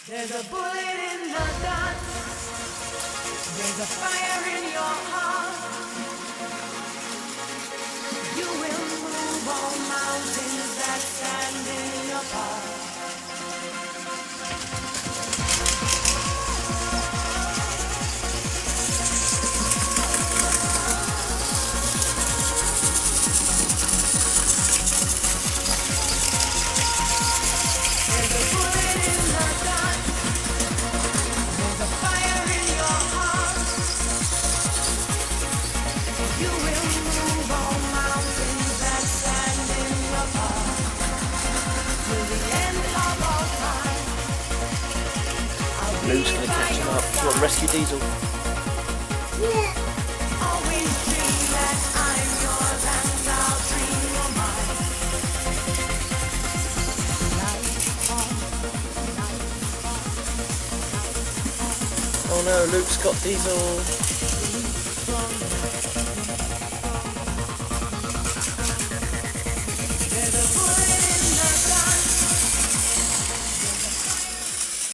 There's a bullet in the gun. There's a fire in your heart. You will move all mountains that stand in your path. There's a bullet in the gun. There's a fire in your heart. You will move all mountains that stand in your path. Till the end of all time. I'll Lou's be gonna by catch him your up. Do you want to rescue Diesel? side. Always dream that I'm yours and I'll dream you're mine. Oh no, Luke's got Diesel.